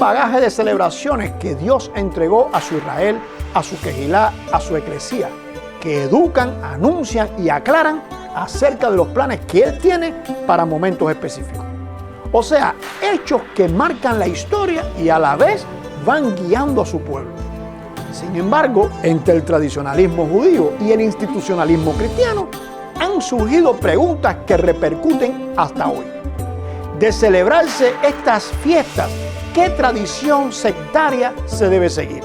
bagaje de celebraciones que Dios entregó a su Israel, a su Quejilá, a su eclesía, que educan, anuncian y aclaran acerca de los planes que Él tiene para momentos específicos. O sea, hechos que marcan la historia y a la vez van guiando a su pueblo. Sin embargo, entre el tradicionalismo judío y el institucionalismo cristiano, han surgido preguntas que repercuten hasta hoy. De celebrarse estas fiestas, ¿qué tradición sectaria se debe seguir?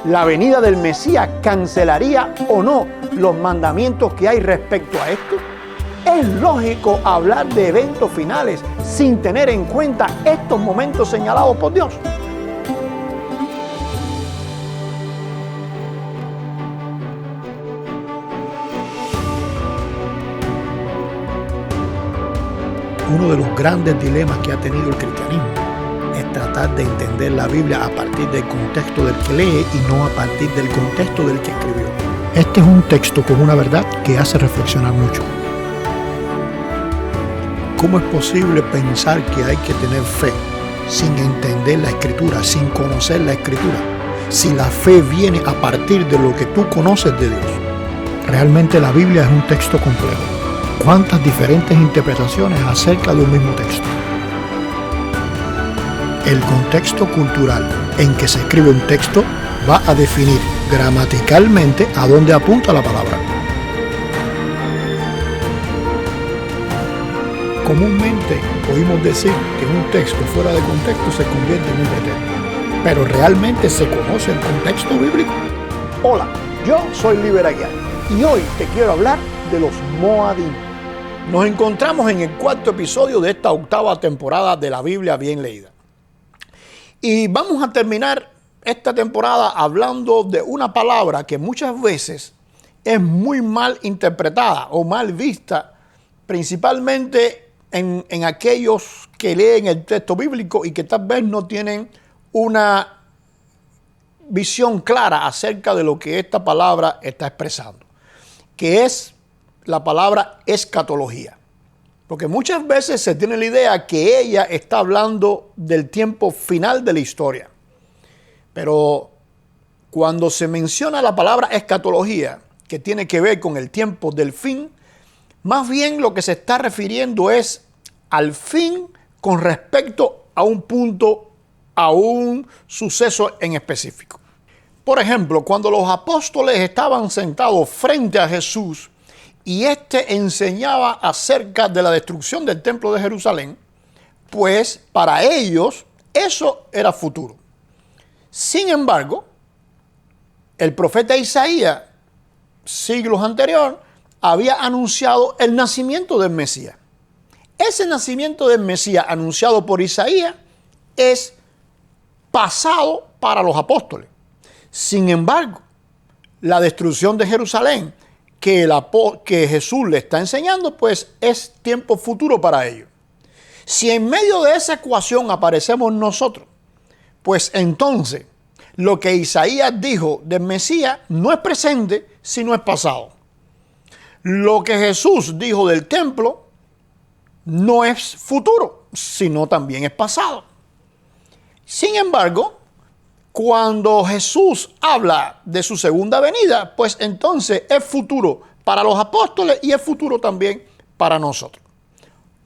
¿La venida del Mesías cancelaría o no los mandamientos que hay respecto a esto? ¿Es lógico hablar de eventos finales sin tener en cuenta estos momentos señalados por Dios? Uno de los grandes dilemas que ha tenido el cristianismo es tratar de entender la Biblia a partir del contexto del que lee y no a partir del contexto del que escribió. Este es un texto con una verdad que hace reflexionar mucho. ¿Cómo es posible pensar que hay que tener fe sin entender la Escritura, sin conocer la Escritura, si la fe viene a partir de lo que tú conoces de Dios? Realmente la Biblia es un texto complejo. ¿Cuántas diferentes interpretaciones acerca de un mismo texto? El contexto cultural en que se escribe un texto va a definir gramaticalmente a dónde apunta la palabra. Comúnmente oímos decir que un texto fuera de contexto se convierte en un pretexto, pero ¿realmente se conoce el contexto bíblico? Hola, yo soy Liber Aguiar y hoy te quiero hablar de los Moadim. Nos encontramos en el cuarto episodio de esta octava temporada de la Biblia bien leída. Y vamos a terminar esta temporada hablando de una palabra que muchas veces es muy mal interpretada o mal vista, principalmente en aquellos que leen el texto bíblico y que tal vez no tienen una visión clara acerca de lo que esta palabra está expresando, que es la palabra escatología. Porque muchas veces se tiene la idea que ella está hablando del tiempo final de la historia. Pero cuando se menciona la palabra escatología, que tiene que ver con el tiempo del fin, más bien lo que se está refiriendo es al fin con respecto a un punto, a un suceso en específico. Por ejemplo, cuando los apóstoles estaban sentados frente a Jesús y éste enseñaba acerca de la destrucción del templo de Jerusalén, pues para ellos eso era futuro. Sin embargo, el profeta Isaías, siglos anteriores, había anunciado el nacimiento del Mesías. Ese nacimiento del Mesías anunciado por Isaías es pasado para los apóstoles. Sin embargo, la destrucción de Jerusalén que Jesús le está enseñando, pues es tiempo futuro para ellos. Si en medio de esa ecuación aparecemos nosotros, pues entonces lo que Isaías dijo del Mesías no es presente, sino es pasado. Lo que Jesús dijo del templo no es futuro, sino también es pasado. Sin embargo, cuando Jesús habla de su segunda venida, pues entonces es futuro para los apóstoles y es futuro también para nosotros.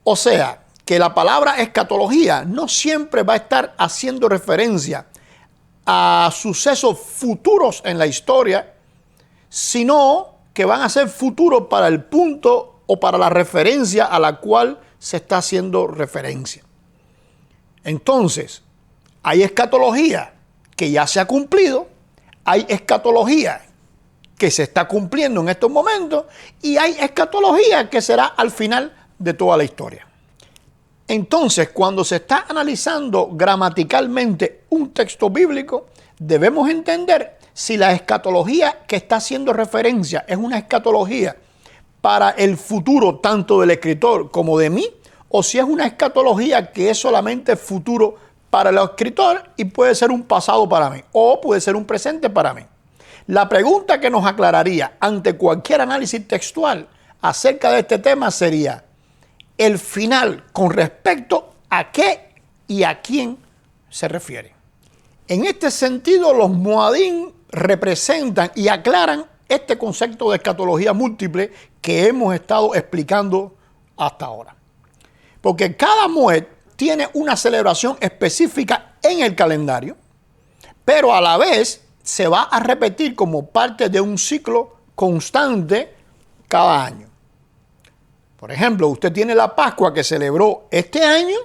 O sea, que la palabra escatología no siempre va a estar haciendo referencia a sucesos futuros en la historia, sino que van a ser futuros para el punto o para la referencia a la cual se está haciendo referencia. Entonces, hay escatología que ya se ha cumplido, hay escatología que se está cumpliendo en estos momentos y hay escatología que será al final de toda la historia. Entonces, cuando se está analizando gramaticalmente un texto bíblico, debemos entender si la escatología que está haciendo referencia es una escatología para el futuro tanto del escritor como de mí, o si es una escatología que es solamente futuro para el escritor y puede ser un pasado para mí, o puede ser un presente para mí. La pregunta que nos aclararía ante cualquier análisis textual acerca de este tema sería: el final con respecto a qué y a quién se refiere. En este sentido, los Moadim representan y aclaran este concepto de escatología múltiple que hemos estado explicando hasta ahora. Porque cada Moed tiene una celebración específica en el calendario, pero a la vez se va a repetir como parte de un ciclo constante cada año. Por ejemplo, usted tiene la Pascua que celebró este año,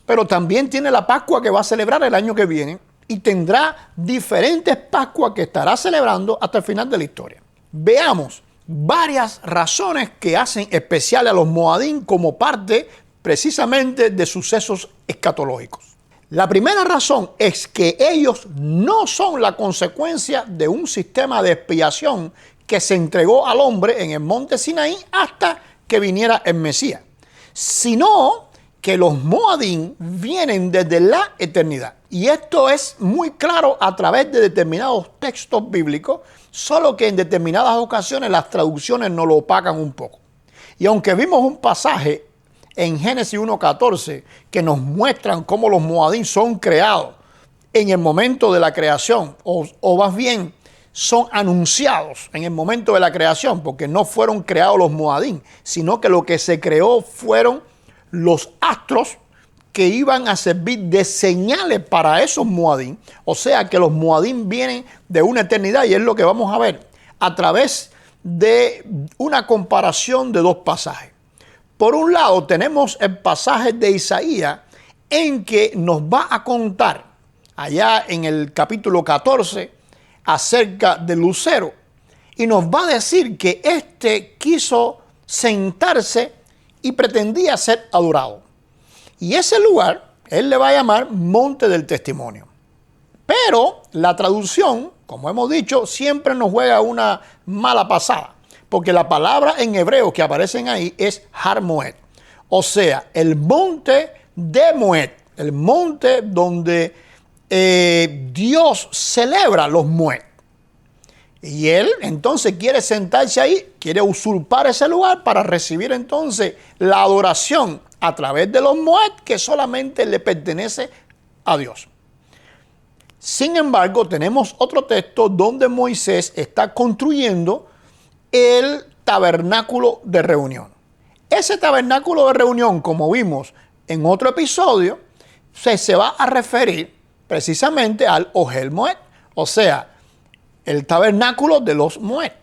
pero también tiene la Pascua que va a celebrar el año que viene y tendrá diferentes Pascuas que estará celebrando hasta el final de la historia. Veamos varias razones que hacen especial a los Moadim como parte precisamente de sucesos escatológicos. La primera razón es que ellos no son la consecuencia de un sistema de expiación que se entregó al hombre en el monte Sinaí hasta que viniera el Mesías, sino que los Moadim vienen desde la eternidad. Y esto es muy claro a través de determinados textos bíblicos, solo que en determinadas ocasiones las traducciones nos lo opacan un poco. Y aunque vimos un pasaje en Génesis 1:14 que nos muestran cómo los Moadim son creados en el momento de la creación, o más bien son anunciados en el momento de la creación, porque no fueron creados los Moadim, sino que lo que se creó fueron los astros que iban a servir de señales para esos Moadim. O sea que los Moadim vienen de una eternidad, y es lo que vamos a ver a través de una comparación de dos pasajes. Por un lado tenemos el pasaje de Isaías en que nos va a contar allá en el capítulo 14 acerca del lucero, y nos va a decir que éste quiso sentarse y pretendía ser adorado. Y ese lugar él le va a llamar Monte del Testimonio. Pero la traducción, como hemos dicho, siempre nos juega una mala pasada, porque la palabra en hebreo que aparecen ahí es Har Moed, o sea, el monte de Moed, el monte donde Dios celebra los Moed. Y él entonces quiere sentarse ahí, quiere usurpar ese lugar para recibir entonces la adoración a través de los Moed que solamente le pertenece a Dios. Sin embargo, tenemos otro texto donde Moisés está construyendo el tabernáculo de reunión. Ese tabernáculo de reunión, como vimos en otro episodio, se va a referir precisamente al Ohel Moed, o sea, el tabernáculo de los Moed.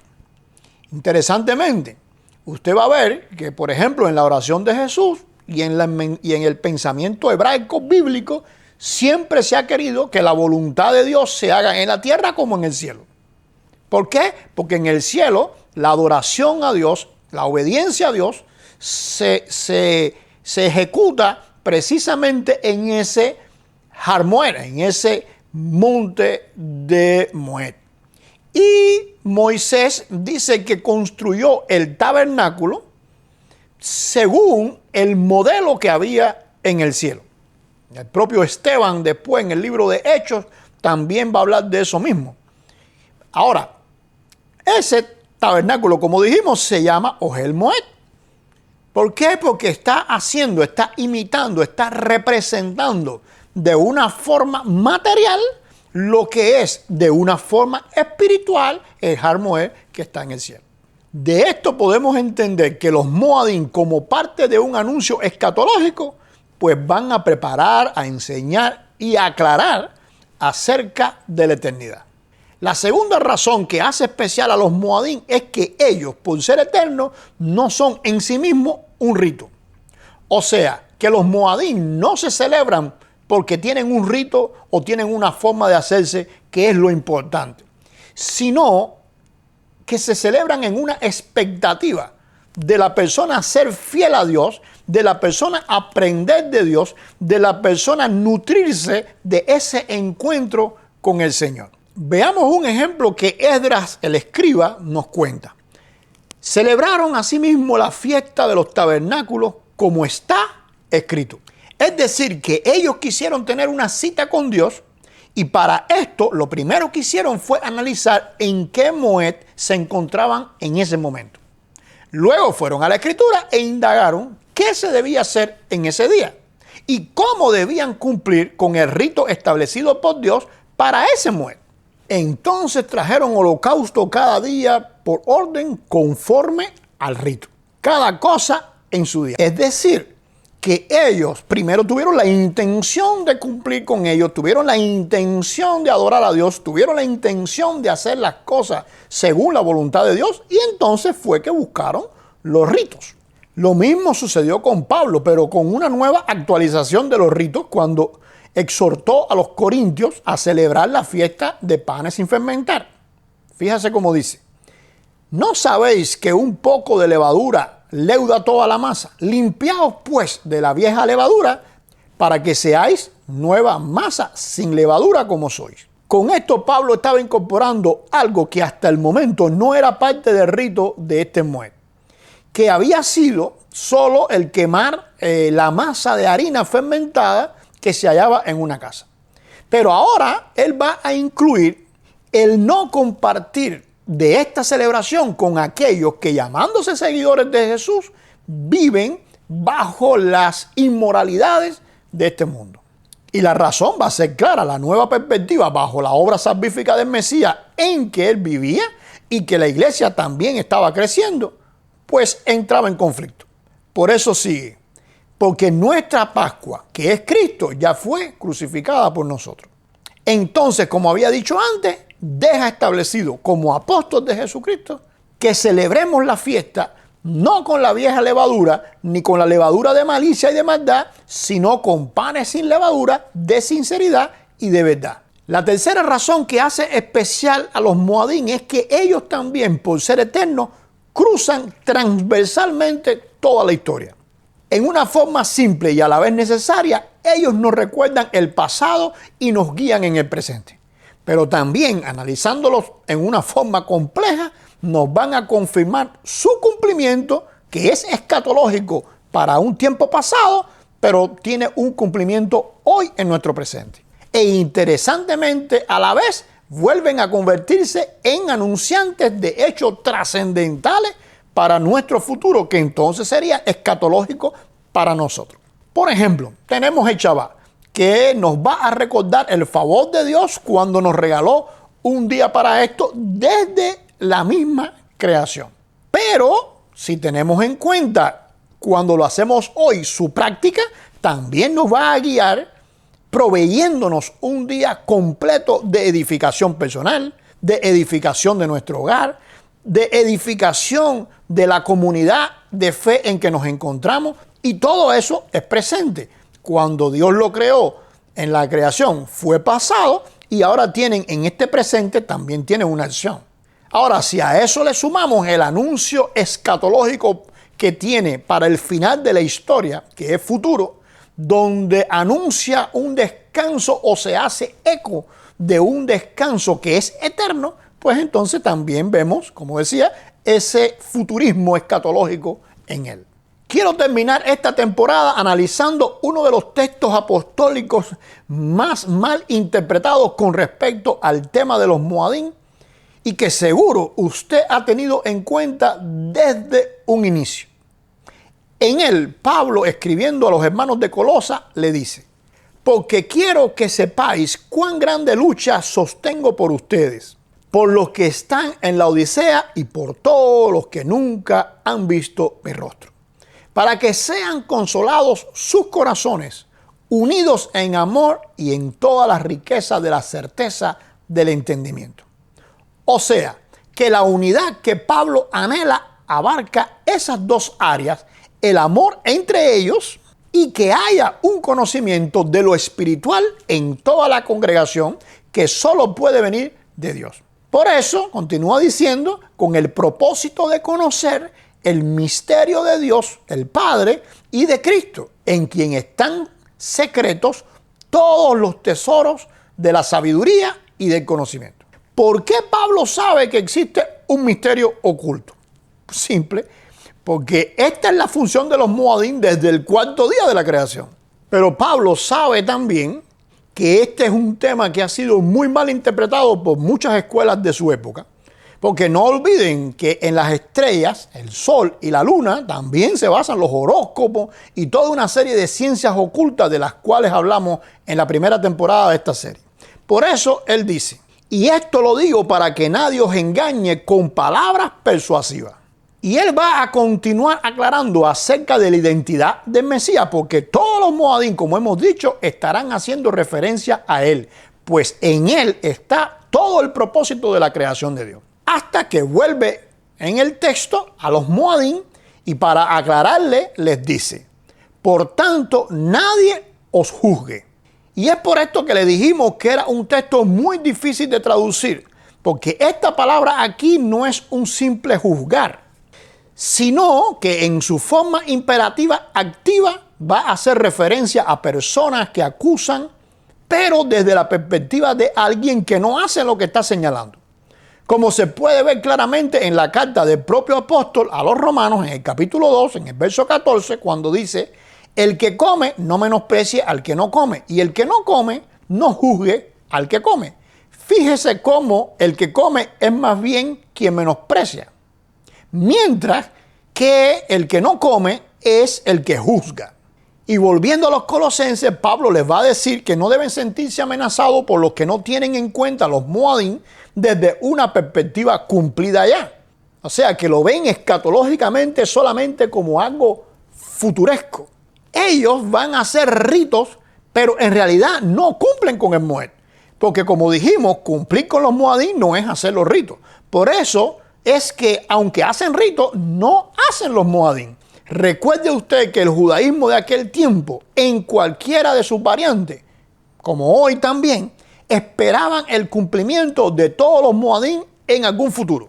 Interesantemente, usted va a ver que, por ejemplo, en la oración de Jesús y en el pensamiento hebraico bíblico, siempre se ha querido que la voluntad de Dios se haga en la tierra como en el cielo. ¿Por qué? Porque en el cielo la adoración a Dios, la obediencia a Dios, se ejecuta precisamente en ese Har Moed, en ese monte de Moed. Y Moisés dice que construyó el tabernáculo según el modelo que había en el cielo. El propio Esteban, después en el libro de Hechos, también va a hablar de eso mismo. Ahora, ese tabernáculo, como dijimos, se llama Ohel Moed. ¿Por qué? Porque está imitando, está representando de una forma material lo que es de una forma espiritual el Har Moed que está en el cielo. De esto podemos entender que los Moadim, como parte de un anuncio escatológico, pues van a preparar, a enseñar y a aclarar acerca de la eternidad. La segunda razón que hace especial a los Moadim es que ellos, por ser eternos, no son en sí mismos un rito. O sea, que los Moadim no se celebran porque tienen un rito o tienen una forma de hacerse que es lo importante, sino que se celebran en una expectativa de la persona ser fiel a Dios, de la persona aprender de Dios, de la persona nutrirse de ese encuentro con el Señor. Veamos un ejemplo que Esdras, el escriba, nos cuenta. Celebraron asimismo la fiesta de los tabernáculos como está escrito. Es decir, que ellos quisieron tener una cita con Dios, y para esto lo primero que hicieron fue analizar en qué Moed se encontraban en ese momento. Luego fueron a la Escritura e indagaron qué se debía hacer en ese día. y cómo debían cumplir con el rito establecido por Dios para ese Moed. Entonces trajeron holocausto cada día por orden conforme al rito. Cada cosa en su día. Es decir, que ellos primero tuvieron la intención de cumplir con ellos, tuvieron la intención de adorar a Dios, tuvieron la intención de hacer las cosas según la voluntad de Dios, y entonces fue que buscaron los ritos. Lo mismo sucedió con Pablo, pero con una nueva actualización de los ritos cuando exhortó a los corintios a celebrar la fiesta de panes sin fermentar. Fíjese cómo dice: ¿no sabéis que un poco de levadura leuda toda la masa? Limpiaos pues de la vieja levadura para que seáis nueva masa sin levadura como sois. Con esto Pablo estaba incorporando algo que hasta el momento no era parte del rito de este Moed, que había sido solo el quemar la masa de harina fermentada que se hallaba en una casa. Pero ahora él va a incluir el no compartir de esta celebración con aquellos que, llamándose seguidores de Jesús, viven bajo las inmoralidades de este mundo. Y la razón va a ser clara: la nueva perspectiva bajo la obra salvífica del Mesías en que él vivía y que la iglesia también estaba creciendo, pues entraba en conflicto. Por eso sigue: porque nuestra Pascua, que es Cristo, ya fue crucificada por nosotros. Entonces, como había dicho antes, deja establecido como apóstol de Jesucristo que celebremos la fiesta no con la vieja levadura, ni con la levadura de malicia y de maldad, sino con panes sin levadura, de sinceridad y de verdad. La tercera razón que hace especial a los Moadín es que ellos también, por ser eternos, cruzan transversalmente toda la historia. En una forma simple y a la vez necesaria, ellos nos recuerdan el pasado y nos guían en el presente. Pero también, analizándolos en una forma compleja, nos van a confirmar su cumplimiento, que es escatológico para un tiempo pasado, pero tiene un cumplimiento hoy en nuestro presente. E interesantemente, a la vez, vuelven a convertirse en anunciantes de hechos trascendentales para nuestro futuro, que entonces sería escatológico para nosotros. Por ejemplo, tenemos el Shabbat, que nos va a recordar el favor de Dios cuando nos regaló un día para esto desde la misma creación. Pero si tenemos en cuenta cuando lo hacemos hoy, su práctica también nos va a guiar proveyéndonos un día completo de edificación personal, de edificación de nuestro hogar, de edificación de la comunidad de fe en que nos encontramos, y todo eso es presente. Cuando Dios lo creó en la creación fue pasado, y ahora tienen en este presente también tienen una acción. Ahora, si a eso le sumamos el anuncio escatológico que tiene para el final de la historia, que es futuro, donde anuncia un descanso o se hace eco de un descanso que es eterno, pues entonces también vemos, como decía, ese futurismo escatológico en él. Quiero terminar esta temporada analizando uno de los textos apostólicos más mal interpretados con respecto al tema de los Moadín, y que seguro usted ha tenido en cuenta desde un inicio. En él, Pablo, escribiendo a los hermanos de Colosa, le dice: porque quiero que sepáis cuán grande lucha sostengo por ustedes, por los que están en la Odisea y por todos los que nunca han visto mi rostro, para que sean consolados sus corazones, unidos en amor y en toda la riqueza de la certeza del entendimiento. O sea, que la unidad que Pablo anhela abarca esas dos áreas, el amor entre ellos y que haya un conocimiento de lo espiritual en toda la congregación que solo puede venir de Dios. Por eso, continúa diciendo, con el propósito de conocer el misterio de Dios, el Padre, y de Cristo, en quien están secretos todos los tesoros de la sabiduría y del conocimiento. ¿Por qué Pablo sabe que existe un misterio oculto? Simple, porque esta es la función de los Moadín desde el cuarto día de la creación. Pero Pablo sabe también que este es un tema que ha sido muy mal interpretado por muchas escuelas de su época, Porque no olviden que en las estrellas, el sol y la luna, también se basan los horóscopos y toda una serie de ciencias ocultas de las cuales hablamos en la primera temporada de esta serie. Por eso él dice, y esto lo digo para que nadie os engañe con palabras persuasivas. Y él va a continuar aclarando acerca de la identidad del Mesías, porque todos los moadín, como hemos dicho, estarán haciendo referencia a él, pues en él está todo el propósito de la creación de Dios. Hasta que vuelve en el texto a los moadín y para aclararle les dice, por tanto nadie os juzgue. Y es por esto que le dijimos que era un texto muy difícil de traducir, porque esta palabra aquí no es un simple juzgar, sino que en su forma imperativa activa va a hacer referencia a personas que acusan, pero desde la perspectiva de alguien que no hace lo que está señalando. Como se puede ver claramente en la carta del propio apóstol a los romanos, en el capítulo 2, en el verso 14, cuando dice, el que come no menosprecie al que no come, y el que no come no juzgue al que come. Fíjese cómo el que come es más bien quien menosprecia, mientras que el que no come es el que juzga. Y volviendo a los colosenses, Pablo les va a decir que no deben sentirse amenazados por los que no tienen en cuenta los moadín desde una perspectiva cumplida ya. O sea, que lo ven escatológicamente solamente como algo futuresco. Ellos van a hacer ritos, pero en realidad no cumplen con el moed. Porque como dijimos, cumplir con los moadín no es hacer los ritos. Por eso es que aunque hacen ritos, no hacen los moadín. Recuerde usted que el judaísmo de aquel tiempo, en cualquiera de sus variantes, como hoy también, esperaban el cumplimiento de todos los moadín en algún futuro.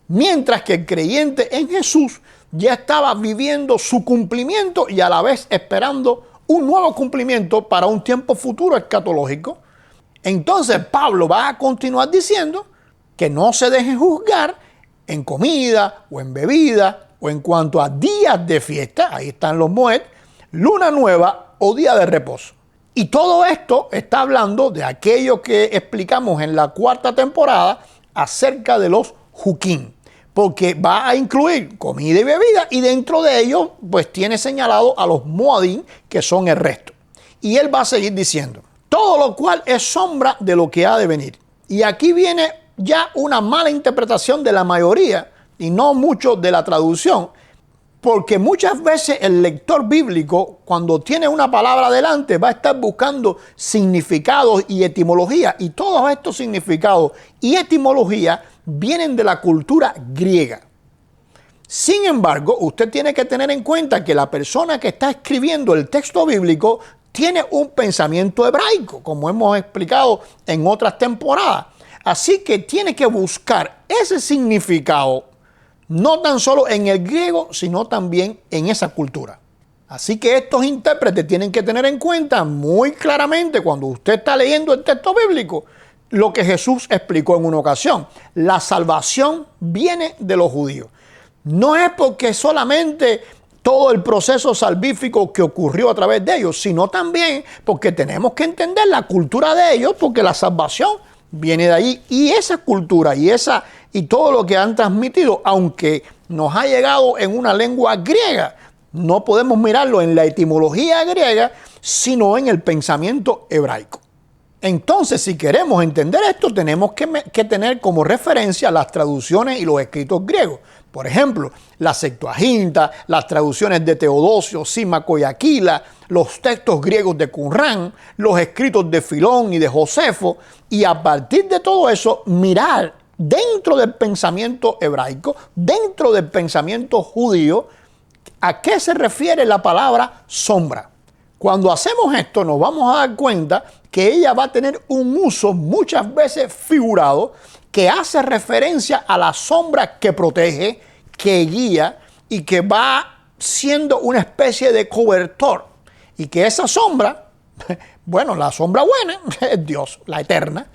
Mientras que el creyente en Jesús ya estaba viviendo su cumplimiento y a la vez esperando un nuevo cumplimiento para un tiempo futuro escatológico. Entonces Pablo va a continuar diciendo que no se dejen juzgar en comida o en bebida o en cuanto a días de fiesta, ahí están los moed, luna nueva o día de reposo. Y todo esto está hablando de aquello que explicamos en la cuarta temporada acerca de los juquín, porque va a incluir comida y bebida y dentro de ellos pues tiene señalado a los moadín que son el resto. Y él va a seguir diciendo, todo lo cual es sombra de lo que ha de venir. Y aquí viene ya una mala interpretación de la mayoría y no mucho de la traducción, porque muchas veces el lector bíblico, cuando tiene una palabra delante, va a estar buscando significados y etimología, y todos estos significados y etimología vienen de la cultura griega. Sin embargo, usted tiene que tener en cuenta que la persona que está escribiendo el texto bíblico tiene un pensamiento hebraico, como hemos explicado en otras temporadas. Así que tiene que buscar ese significado no tan solo en el griego, sino también en esa cultura. Así que estos intérpretes tienen que tener en cuenta muy claramente cuando usted está leyendo el texto bíblico lo que Jesús explicó en una ocasión. La salvación viene de los judíos. No es porque solamente todo el proceso salvífico que ocurrió a través de ellos, sino también porque tenemos que entender la cultura de ellos, porque la salvación viene de ahí. Y esa cultura y todo lo que han transmitido, aunque nos ha llegado en una lengua griega, no podemos mirarlo en la etimología griega, sino en el pensamiento hebraico. Entonces, si queremos entender esto, tenemos que tener como referencia las traducciones y los escritos griegos. Por ejemplo, la Septuaginta, las traducciones de Teodosio, Símaco y Aquila, los textos griegos de Qumrán, los escritos de Filón y de Josefo, y a partir de todo eso, mirar dentro del pensamiento hebraico, dentro del pensamiento judío, ¿a qué se refiere la palabra sombra? Cuando hacemos esto, nos vamos a dar cuenta que ella va a tener un uso muchas veces figurado que hace referencia a la sombra que protege, que guía y que va siendo una especie de cobertor. Y que esa sombra, bueno, la sombra buena es Dios, la eterna.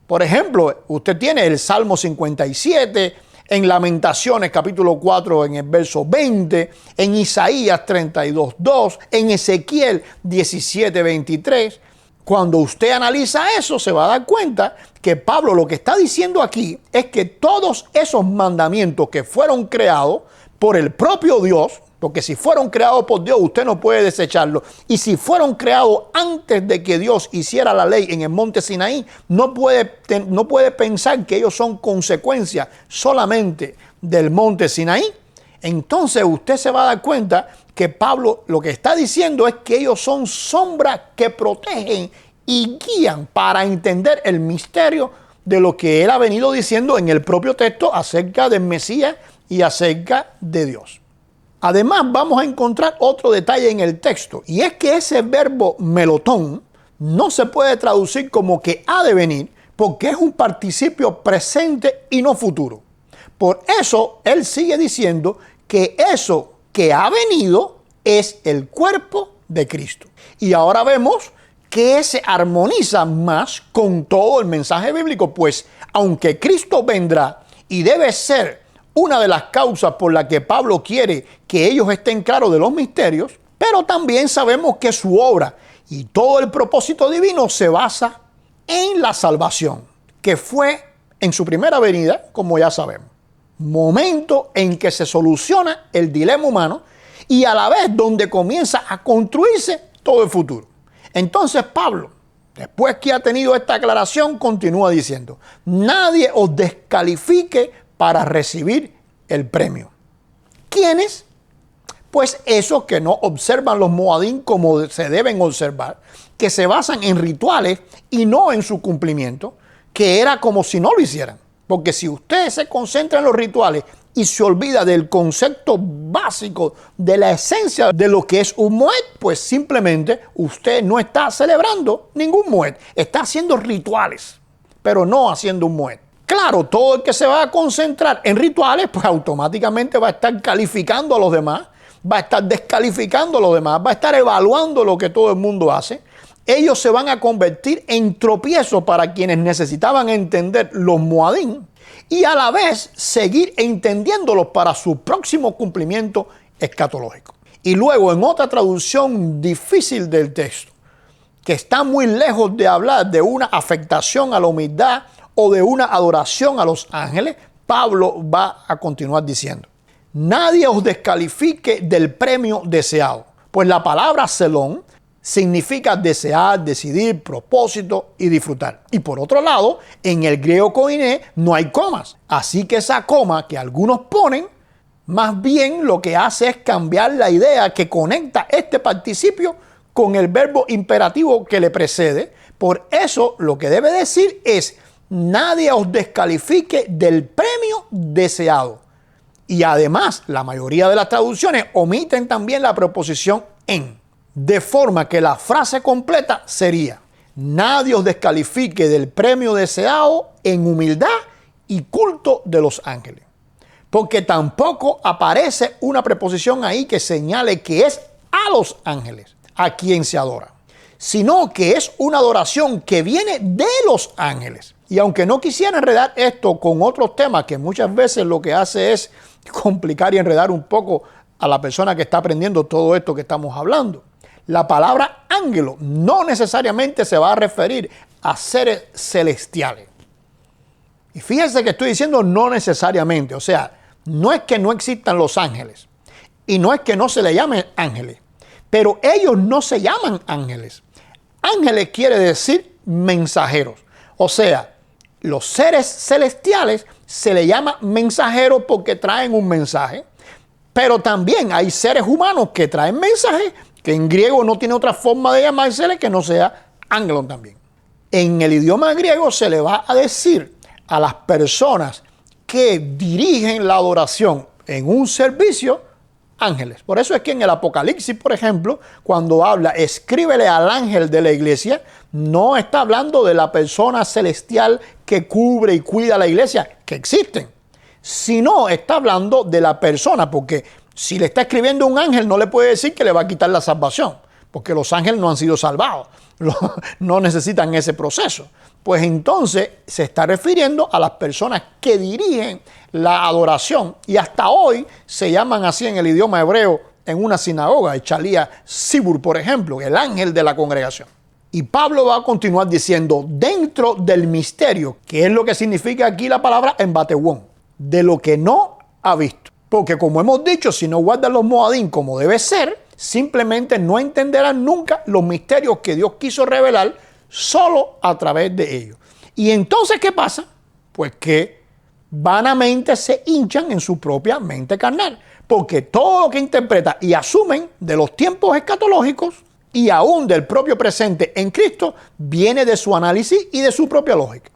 Por ejemplo, usted tiene el Salmo 57, en Lamentaciones capítulo 4 en el verso 20, en Isaías 32:2, en Ezequiel 17:23. Cuando usted analiza eso, se va a dar cuenta que Pablo lo que está diciendo aquí es que todos esos mandamientos que fueron creados por el propio Dios, porque si fueron creados por Dios, usted no puede desecharlos. Y si fueron creados antes de que Dios hiciera la ley en el monte Sinaí, no puede pensar que ellos son consecuencia solamente del monte Sinaí. Entonces usted se va a dar cuenta que Pablo lo que está diciendo es que ellos son sombras que protegen y guían para entender el misterio de lo que él ha venido diciendo en el propio texto acerca del Mesías y acerca de Dios. Además, vamos a encontrar otro detalle en el texto, y es que ese verbo melotón no se puede traducir como que ha de venir, porque es un participio presente y no futuro. Por eso, él sigue diciendo que eso que ha venido es el cuerpo de Cristo. Y ahora vemos que se armoniza más con todo el mensaje bíblico, pues aunque Cristo vendrá y debe ser una de las causas por las que Pablo quiere que ellos estén claros de los misterios, pero también sabemos que su obra y todo el propósito divino se basa en la salvación, que fue en su primera venida, como ya sabemos. Momento en que se soluciona el dilema humano y a la vez donde comienza a construirse todo el futuro. Entonces Pablo, después que ha tenido esta aclaración, continúa diciendo: nadie os descalifique para recibir el premio. ¿Quiénes? Pues esos que no observan los moadín como se deben observar, que se basan en rituales y no en su cumplimiento, que era como si no lo hicieran. Porque si usted se concentra en los rituales y se olvida del concepto básico de la esencia de lo que es un moed, pues simplemente usted no está celebrando ningún moed. Está haciendo rituales, pero no haciendo un moed. Claro, todo el que se va a concentrar en rituales, pues automáticamente va a estar calificando a los demás, va a estar descalificando a los demás, va a estar evaluando lo que todo el mundo hace. Ellos se van a convertir en tropiezo para quienes necesitaban entender los moadín y a la vez seguir entendiéndolos para su próximo cumplimiento escatológico. Y luego, en otra traducción difícil del texto, que está muy lejos de hablar de una afectación a la humildad o de una adoración a los ángeles, Pablo va a continuar diciendo: nadie os descalifique del premio deseado, pues la palabra selón significa desear, decidir, propósito y disfrutar. Y por otro lado, en el griego koiné no hay comas, así que esa coma que algunos ponen, más bien lo que hace es cambiar la idea que conecta este participio con el verbo imperativo que le precede. Por eso lo que debe decir es: nadie os descalifique del premio deseado. Y además, la mayoría de las traducciones omiten también la preposición en, de forma que la frase completa sería: nadie os descalifique del premio deseado en humildad y culto de los ángeles. Porque tampoco aparece una preposición ahí que señale que es a los ángeles a quien se adora, sino que es una adoración que viene de los ángeles. Y aunque no quisiera enredar esto con otros temas, que muchas veces lo que hace es complicar y enredar un poco a la persona que está aprendiendo todo esto que estamos hablando, la palabra ángelo no necesariamente se va a referir a seres celestiales. Y fíjense que estoy diciendo no necesariamente, o sea, no es que no existan los ángeles y no es que no se le llamen ángeles, pero ellos no se llaman ángeles. Ángeles quiere decir mensajeros, o sea, los seres celestiales se le llama mensajeros porque traen un mensaje, pero también hay seres humanos que traen mensajes, que en griego no tiene otra forma de llamársele que no sea ángelon también. En el idioma griego se le va a decir a las personas que dirigen la adoración en un servicio ángeles. Por eso es que en el Apocalipsis, por ejemplo, cuando habla escríbele al ángel de la iglesia, no está hablando de la persona celestial que cubre y cuida la iglesia, que existen, sino está hablando de la persona, porque si le está escribiendo un ángel no le puede decir que le va a quitar la salvación, porque los ángeles no han sido salvados, no necesitan ese proceso. Pues entonces se está refiriendo a las personas que dirigen la adoración, y hasta hoy se llaman así en el idioma hebreo en una sinagoga, Echalía Sibur, por ejemplo, el ángel de la congregación. Y Pablo va a continuar diciendo, dentro del misterio, que es lo que significa aquí la palabra embatewón, de lo que no ha visto. Porque como hemos dicho, si no guardan los moadín como debe ser, simplemente no entenderán nunca los misterios que Dios quiso revelar solo a través de ellos. Y entonces, ¿qué pasa? Pues que vanamente se hinchan en su propia mente carnal. Porque todo lo que interpretan y asumen de los tiempos escatológicos y aún del propio presente en Cristo viene de su análisis y de su propia lógica.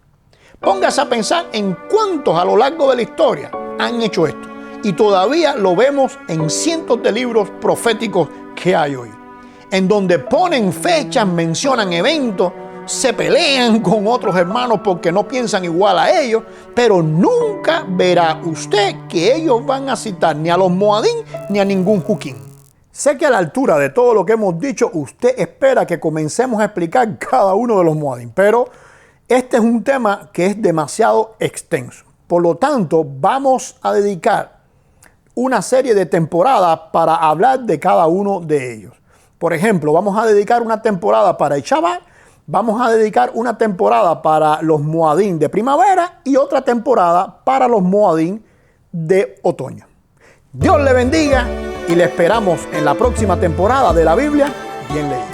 Póngase a pensar en cuántos a lo largo de la historia han hecho esto. Y todavía lo vemos en cientos de libros proféticos que hay hoy. En donde ponen fechas, mencionan eventos, se pelean con otros hermanos porque no piensan igual a ellos, pero nunca verá usted que ellos van a citar ni a los moadín ni a ningún juquín. Sé que a la altura de todo lo que hemos dicho, usted espera que comencemos a explicar cada uno de los moadín, pero este es un tema que es demasiado extenso. Por lo tanto, vamos a dedicar una serie de temporadas para hablar de cada uno de ellos. Por ejemplo, vamos a dedicar una temporada para el Shabbat, vamos a dedicar una temporada para los moadín de primavera y otra temporada para los moadín de otoño. Dios le bendiga y le esperamos en la próxima temporada de la Biblia Bien Leída.